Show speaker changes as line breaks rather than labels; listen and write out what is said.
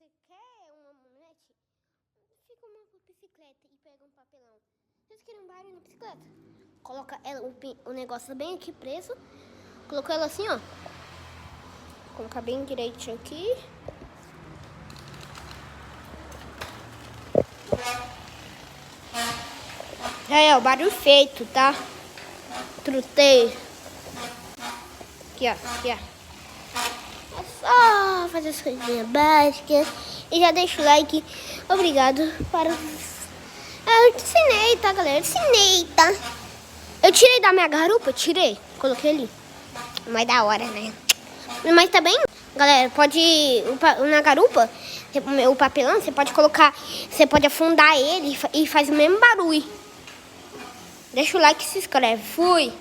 você quer uma manete, fica uma bicicleta e pega um papelão. Vocês querem um barulho na bicicleta? Coloca ela, o negócio bem aqui preso. Colocou ela assim, ó. Vou colocar bem direitinho aqui. Já é o barulho feito, tá? Trutei. Aqui, ó. Aqui, ó. É só fazer as coisinhas básicas. E já deixa o like. Obrigado para... Eu te ensinei, tá, galera? Eu te ensinei, tá? Eu tirei da minha garupa, tirei. Coloquei ali. Mas da hora, né? Mas tá bem? Galera, pode... Na garupa, o papelão, você pode colocar... Você pode afundar ele e faz o mesmo barulho. Deixa o like e se inscreve. Fui!